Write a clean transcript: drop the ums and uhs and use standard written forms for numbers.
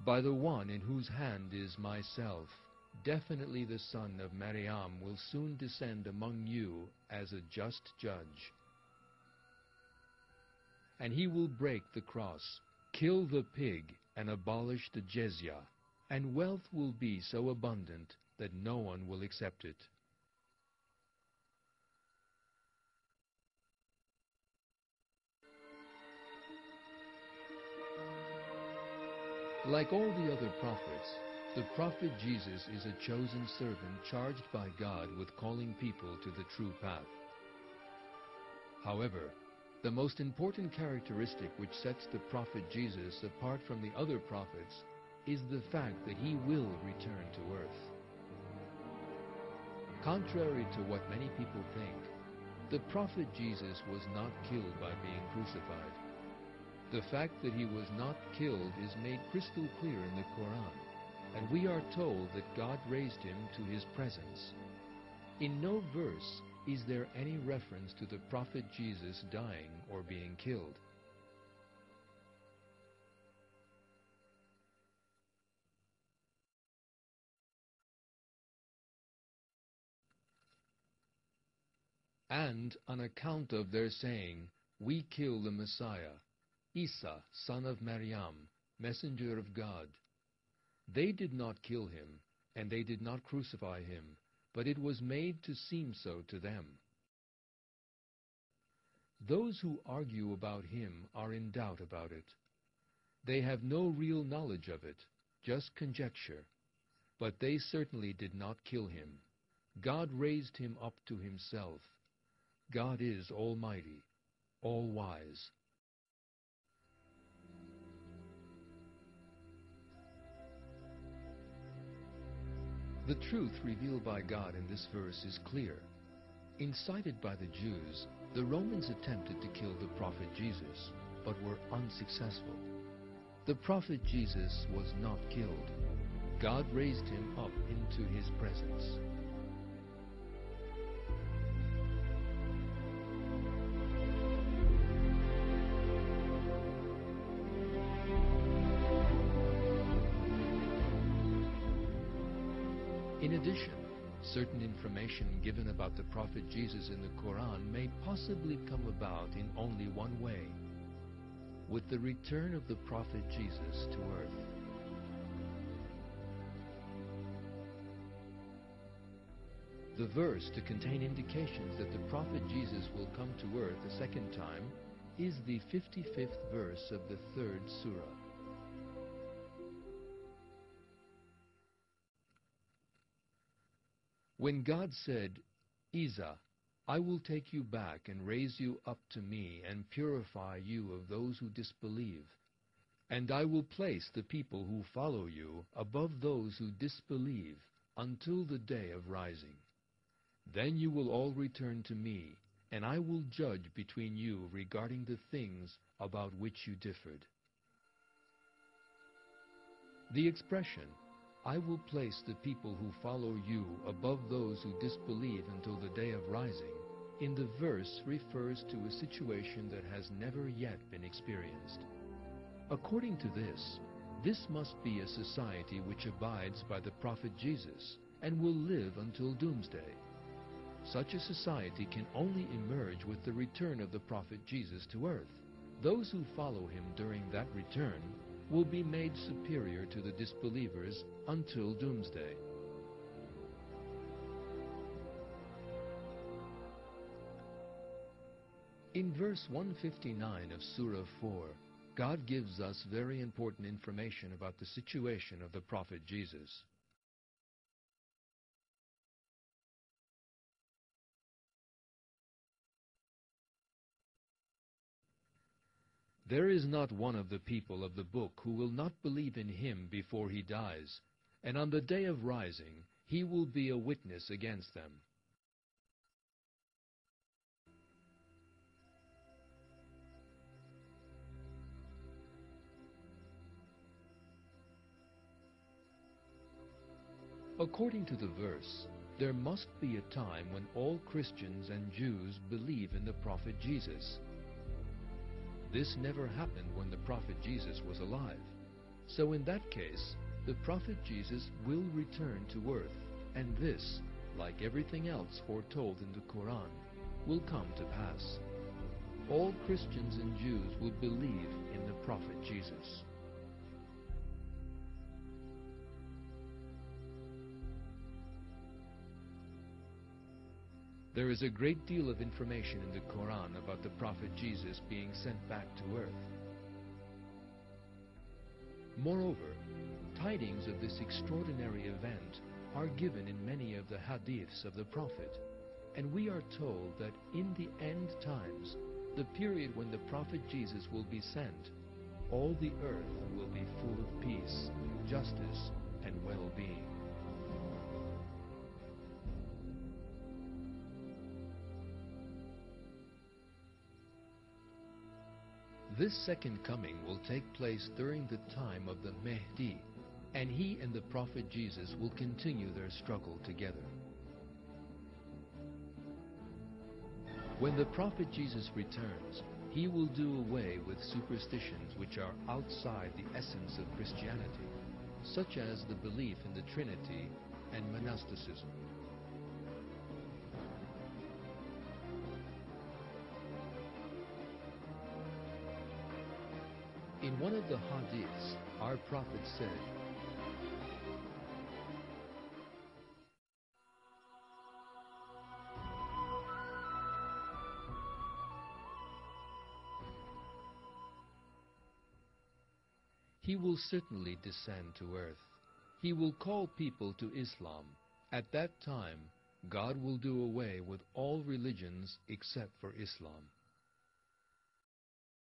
By the one in whose hand is myself, definitely the son of Maryam will soon descend among you as a just judge. And he will break the cross, kill the pig, and abolish the jizya, and wealth will be so abundant that no one will accept it. Like all the other prophets, the prophet Jesus is a chosen servant charged by God with calling people to the true path. However, the most important characteristic which sets the prophet Jesus apart from the other prophets is the fact that he will return to earth. Contrary to what many people think, the prophet Jesus was not killed by being crucified. The fact that he was not killed is made crystal clear in the Quran, and we are told that God raised him to his presence. In no verse is there any reference to the prophet Jesus dying or being killed. And on account of their saying, "We kill the Messiah, Isa, son of Maryam, messenger of God," they did not kill him, and they did not crucify him, but it was made to seem so to them. Those who argue about him are in doubt about it. They have no real knowledge of it, just conjecture. But they certainly did not kill him. God raised him up to himself. God is almighty, all-wise. The truth revealed by God in this verse is clear. Incited by the Jews, the Romans attempted to kill the prophet Jesus, but were unsuccessful. The prophet Jesus was not killed. God raised him up into his presence. In addition, certain information given about the prophet Jesus in the Quran may possibly come about in only one way: with the return of the prophet Jesus to earth. The verse to contain indications that the prophet Jesus will come to earth a second time is the 55th verse of the 3rd surah. When God said, "Isa, I will take you back and raise you up to me and purify you of those who disbelieve, and I will place the people who follow you above those who disbelieve until the day of rising. Then you will all return to me, and I will judge between you regarding the things about which you differed." The expression, "I will place the people who follow you above those who disbelieve until the day of rising," in the verse refers to a situation that has never yet been experienced. According to this must be a society which abides by the prophet Jesus and will live until doomsday. Such a society can only emerge with the return of the prophet Jesus to earth. Those who follow him during that return will be made superior to the disbelievers until doomsday. In verse 159 of Surah 4, God gives us very important information about the situation of the prophet Jesus. There is not one of the people of the book who will not believe in him before he dies, and on the day of rising he will be a witness against them. According to the verse, there must be a time when all Christians and Jews believe in the prophet Jesus. This never happened when the prophet Jesus was alive. So in that case, the prophet Jesus will return to earth, and this, like everything else foretold in the Quran, will come to pass. All Christians and Jews will believe in the prophet Jesus. There is a great deal of information in the Quran about the prophet Jesus being sent back to earth. Moreover, tidings of this extraordinary event are given in many of the hadiths of the Prophet, and we are told that in the end times, the period when the Prophet Jesus will be sent, all the earth will be full of peace, justice, and well-being. This second coming will take place during the time of the Mahdi, and he and the Prophet Jesus will continue their struggle together. When the Prophet Jesus returns, he will do away with superstitions which are outside the essence of Christianity, such as the belief in the Trinity and monasticism. In one of the hadiths, our Prophet said, "He will certainly descend to earth. He will call people to Islam. At that time, God will do away with all religions except for Islam."